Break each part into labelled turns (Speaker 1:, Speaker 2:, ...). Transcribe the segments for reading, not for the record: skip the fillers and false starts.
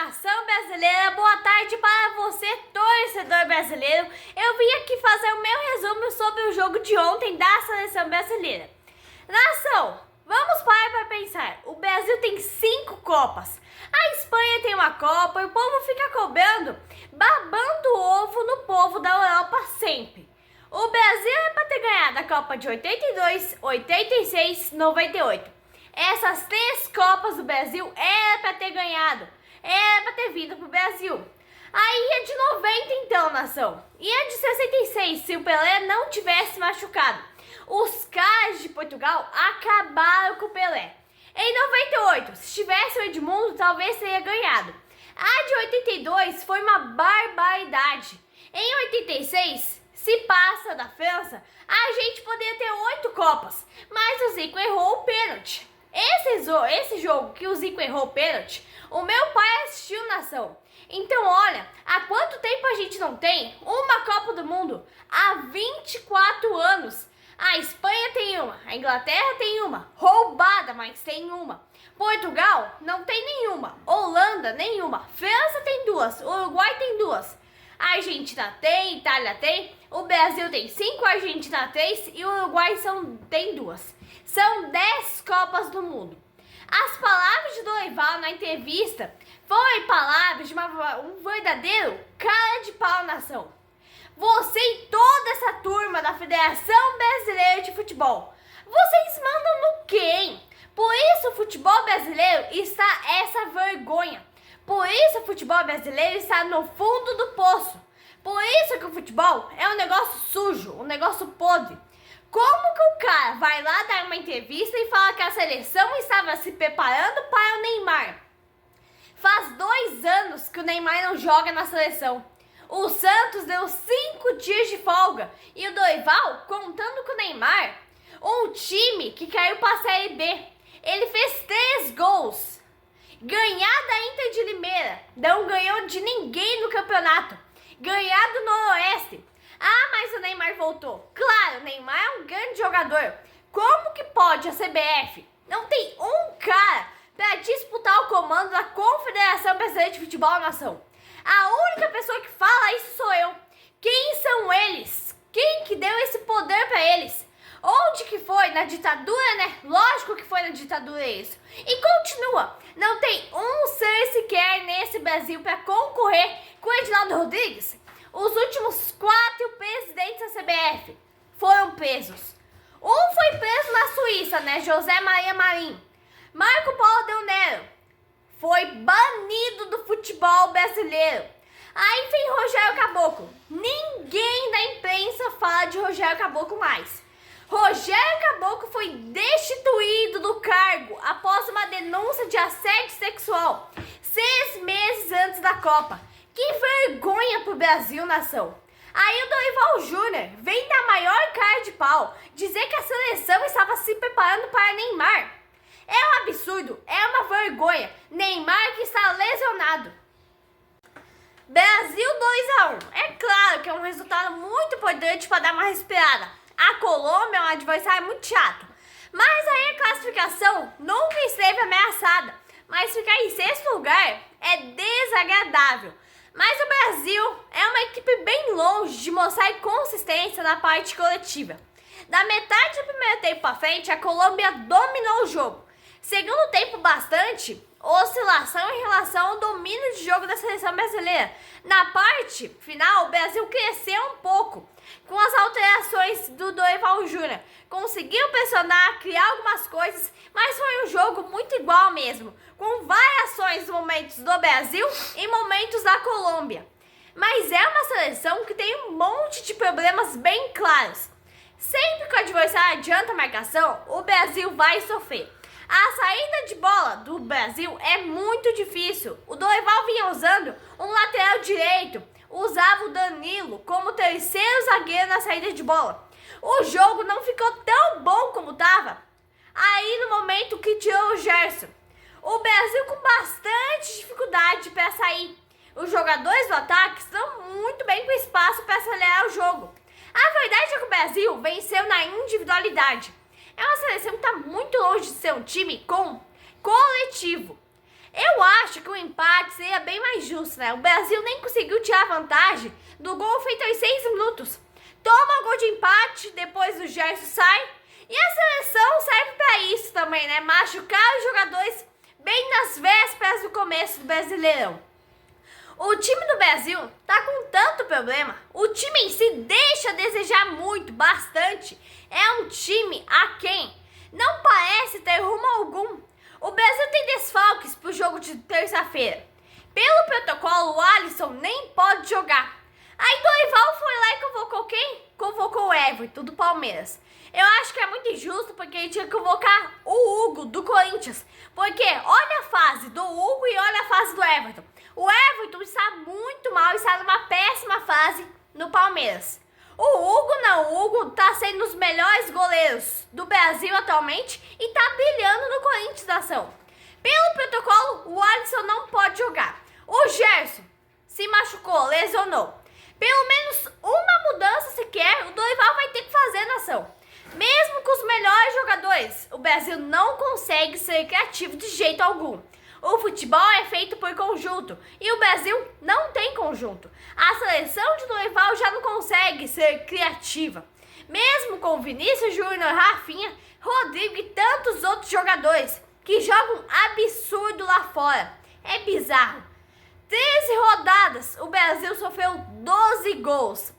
Speaker 1: nação brasileira, boa tarde para você, torcedor brasileiro. Eu vim aqui fazer o meu resumo sobre o jogo de ontem da seleção brasileira. Nação, vamos parar para pensar. O Brasil tem 5 Copas. A Espanha tem uma Copa e o povo fica cobrando, babando o ovo no povo da Europa sempre. O Brasil é para ter ganhado a Copa de 82, 86, 98. Essas 3 Copas do Brasil era para ter ganhado, era para ter vindo pro Brasil. Aí é de 90 então, nação. E é de 66, se o Pelé não tivesse machucado. Os caras de Portugal acabaram com o Pelé. Em 98, se tivesse o Edmundo, talvez teria ganhado. A de 82 foi uma barbaridade. Em 86, se passa da França, a gente poderia ter 8 Copas, mas o Zico errou o pênalti. Esse jogo que o Zico errou o pênalti, o meu pai assistiu, nação. Então olha, há quanto tempo a gente não tem uma Copa do Mundo? Há 24 anos. A Espanha tem uma, a Inglaterra tem uma, roubada, mas tem uma. Portugal não tem nenhuma, Holanda nenhuma, França tem 2, Uruguai tem 2. A Argentina tem, Itália tem, o Brasil tem 5, a Argentina 3 e o Uruguai tem 2. São 10 Copas do Mundo. As palavras de Dorival na entrevista foram palavras de um verdadeiro cara de pau, nação. Você e toda essa turma da Federação Brasileira de Futebol, vocês mandam no quê, hein? Por isso o futebol brasileiro está essa vergonha. Por isso o futebol brasileiro está no fundo do poço. Por isso que o futebol é um negócio sujo, um negócio podre. Como que o cara vai lá dar uma entrevista e fala que a seleção estava se preparando para o Neymar? Faz 2 anos que o Neymar não joga na seleção. O Santos deu 5 dias de folga e o Dorival, contando com o Neymar, um time que caiu para a Série B. Ele fez 3 gols. Ganhar da Inter de Limeira, não ganhou de ninguém no campeonato. Ganhar do Noroeste. Ah, mas o Neymar voltou. Claro, o Neymar é um grande jogador. Como que pode a CBF não tem um cara para disputar o comando da Confederação Brasileira de Futebol, nação? A única pessoa que fala isso sou eu. Quem são eles? Quem que deu esse poder para eles? Onde que foi? Na ditadura, né? Lógico que foi na ditadura isso. E continua. Não tem um ser sequer nesse Brasil para concorrer com o Edinaldo Rodrigues. Os últimos 4 presidentes da CBF foram presos. Um foi preso na Suíça, né? José Maria Marinho. Marco Polo Del Nero foi banido do futebol brasileiro. Aí vem Rogério Caboclo. Ninguém da imprensa fala de Rogério Caboclo mais. Rogério Caboclo foi destituído do cargo após uma denúncia de assédio sexual 6 meses antes da Copa. Que vergonha pro Brasil, nação. Aí o Dorival Júnior vem da maior cara de pau dizer que a seleção estava se preparando para Neymar. É um absurdo, é uma vergonha. Neymar que está lesionado. Brasil 2-1. É claro que é um resultado muito importante para dar uma respirada. A Colômbia é um adversário muito chato. Mas aí a classificação nunca esteve ameaçada. Mas ficar em 6º lugar é desagradável. Mas o Brasil é uma equipe bem longe de mostrar consistência na parte coletiva. Da metade do primeiro tempo para frente, a Colômbia dominou o jogo. Segundo tempo, bastante oscilação em relação ao domínio de jogo da seleção brasileira. Na parte final, o Brasil cresceu um pouco com as alterações do Dorival Júnior. Conseguiu pressionar, criar algumas coisas, mas foi um jogo muito igual mesmo, com variações nos momentos do Brasil e momentos da Colômbia. Mas é uma seleção que tem um monte de problemas bem claros. Sempre que o adversário adianta a marcação, o Brasil vai sofrer. A saída de bola do Brasil é muito difícil. O Dorival vinha usando um lateral direito, usava o Danilo como terceiro zagueiro na saída de bola. O jogo não ficou tão bom como estava. Aí no momento que tirou o Gerson, o Brasil com bastante dificuldade para sair. Os jogadores do ataque estão muito bem com espaço para acelerar o jogo. A verdade é que o Brasil venceu na individualidade. É uma seleção que está muito longe de ser um time coletivo. Eu acho que o empate seria bem mais justo, né? O Brasil nem conseguiu tirar vantagem do gol feito aos 6 minutos. Toma gol de empate, depois o Gerson sai. E a seleção serve pra isso também, né? Machucar os jogadores bem nas vésperas do começo do Brasileirão. O time do Brasil tá com tanto problema, o time em si deixa a desejar muito, bastante. É um time aquém, não parece ter rumo algum. O Brasil tem desfalques pro jogo de terça-feira. Pelo protocolo, o Alisson nem pode jogar. Aí Dorival foi lá e convocou quem? Convocou o Everton, do Palmeiras. Eu acho que é muito injusto porque ele tinha que convocar o Hugo, do Corinthians. Porque olha a fase do Hugo e olha a fase do Everton. O Everton está muito mal, está numa péssima fase no Palmeiras. O Hugo não, o Hugo está sendo um dos melhores goleiros do Brasil atualmente e está brilhando no Corinthians da ação. Pelo protocolo, o Alisson não pode jogar. O Gerson se machucou, lesionou. Pelo menos uma mudança sequer o Dorival vai ter que fazer na ação. Mesmo com os melhores jogadores, o Brasil não consegue ser criativo de jeito algum. O futebol é feito por conjunto e o Brasil não tem conjunto. A seleção de Dorival já não consegue ser criativa. Mesmo com Vinícius Júnior, Rafinha, Rodrigo e tantos outros jogadores que jogam absurdo lá fora. É bizarro. 13 rodadas, o Brasil sofreu 12 gols.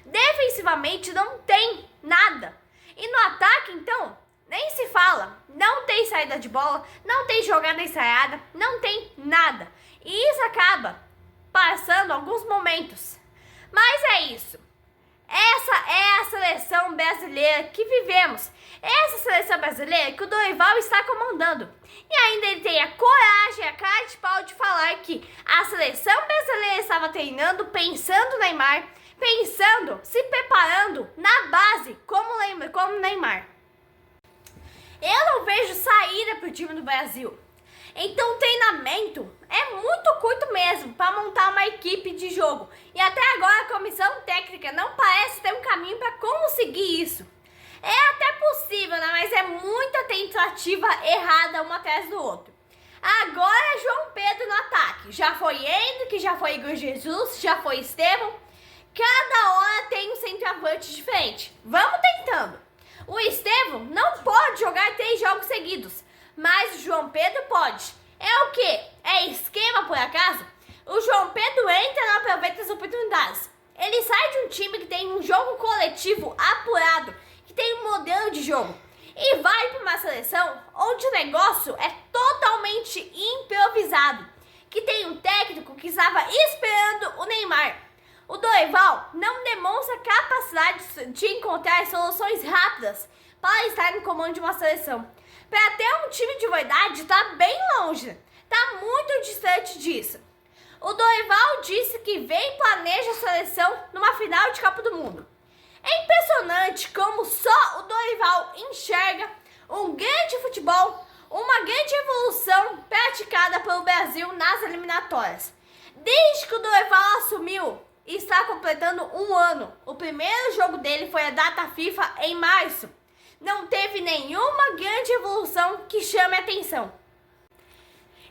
Speaker 1: Defensivamente não tem nada. E no ataque, então, nem se fala. Não tem saída de bola, não tem jogada ensaiada, não tem nada. E isso acaba passando alguns momentos. Mas é isso. Essa é a seleção brasileira que vivemos. Essa seleção brasileira que o Dorival está comandando. E ainda ele tem a coragem, a cara de pau de falar que a seleção brasileira estava treinando, pensando no Neymar, pensando, se preparando na base, como Neymar. Eu não vejo saída para o time do Brasil. Então o treinamento é muito curto mesmo para montar uma equipe de jogo. E até agora a comissão técnica não parece ter um caminho para conseguir isso. É até possível, né? Mas é muita tentativa errada um atrás do outro. Agora João Pedro no ataque. Já foi Henrique, já foi Igor Jesus, já foi Estevão. Cada hora tem um centroavante diferente. Vamos tentando. O Estevão não pode jogar 3 jogos seguidos, mas o João Pedro pode. É o quê? É esquema por acaso? O João Pedro entra e não aproveita as oportunidades. Ele sai de um time que tem um jogo coletivo apurado, que tem um modelo de jogo, e vai para uma seleção onde o negócio é totalmente improvisado, que tem um técnico que estava esperando o Neymar. O Dorival não demonstra capacidade de encontrar soluções rápidas para estar no comando de uma seleção. Para ter um time de verdade, está bem longe, está muito distante disso. O Dorival disse que vem e planeja a seleção numa final de Copa do Mundo. É impressionante como só o Dorival enxerga um grande futebol, uma grande evolução praticada pelo Brasil nas eliminatórias. Desde que o Dorival assumiu, está completando um ano. O primeiro jogo dele foi a data FIFA em março. Não teve nenhuma grande evolução que chame a atenção.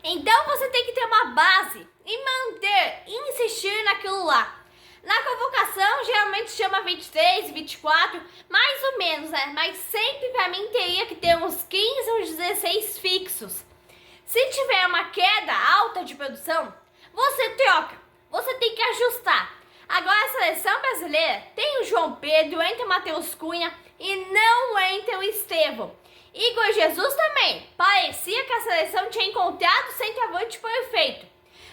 Speaker 1: Então você tem que ter uma base e manter, insistir naquilo lá. Na convocação geralmente chama 23, 24, mais ou menos, né? Mas sempre pra mim teria que ter uns 15 ou 16 fixos. Se tiver uma queda alta de produção, você troca, você tem que ajustar. Agora a seleção brasileira tem o João Pedro, entra o Matheus Cunha e não entra o Estevão. Igor Jesus também, parecia que a seleção tinha encontrado o centroavante perfeito.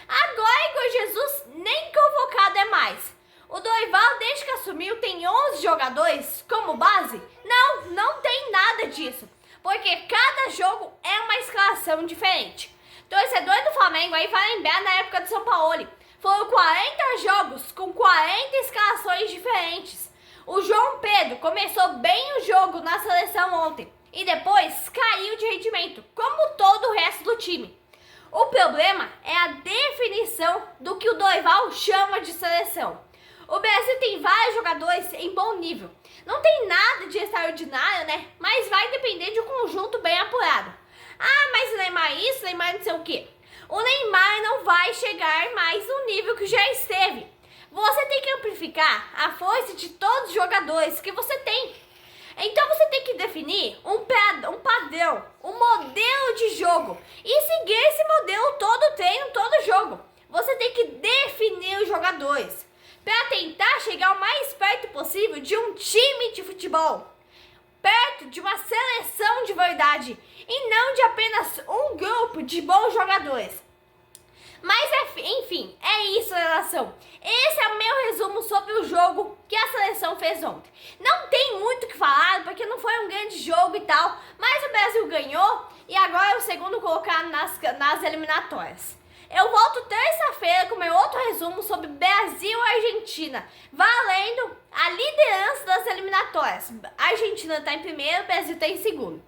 Speaker 1: Agora Igor Jesus nem convocado é mais. O Dorival, desde que assumiu, tem 11 jogadores como base? Não tem nada disso, porque cada jogo é uma escalação diferente. Torcedor do Flamengo aí vai lembrar na época do São Paulo. Foram 40 jogos com 40 escalações diferentes. O João Pedro começou bem o jogo na seleção ontem e depois caiu de rendimento, como todo o resto do time. O problema é a definição do que o Dorival chama de seleção. O Brasil tem vários jogadores em bom nível. Não tem nada de extraordinário, né? Mas vai depender de um conjunto bem apurado. Ah, mas Neymar isso, Neymar não sei o quê. O Neymar não vai chegar mais no nível que já esteve. Você tem que amplificar a força de todos os jogadores que você tem. Então você tem que definir um padrão, um modelo de jogo e seguir esse modelo todo treino, todo jogo. Você tem que definir os jogadores para tentar chegar o mais perto possível de um time de futebol, perto de uma seleção de verdade e não de apenas um grupo de bons jogadores. Mas enfim, é isso, nação. Esse é o meu resumo sobre o jogo que a seleção fez ontem. Não tem muito o que falar, porque não foi um grande jogo e tal, mas o Brasil ganhou e agora é o segundo colocado nas eliminatórias. Eu volto terça-feira com meu outro resumo sobre Brasil e Argentina, valendo a liderança das eliminatórias. A Argentina está em primeiro, o Brasil está em segundo.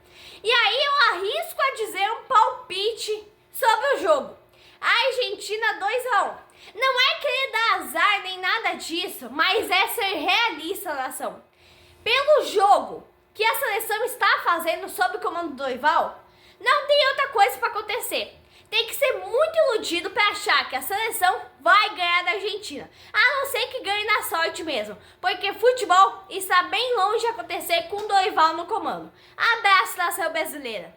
Speaker 1: E aí eu arrisco a dizer um palpite sobre o jogo. A Argentina 2-1. Não é querer dar azar nem nada disso, mas é ser realista, nação. Pelo jogo que a seleção está fazendo sob o comando do Dorival, não tem outra coisa para acontecer. Tem que ser muito iludido para achar que a seleção vai ganhar da Argentina. A não ser que ganhe na sorte mesmo, porque futebol está bem longe de acontecer com o Dorival no comando. Abraço, nação brasileira.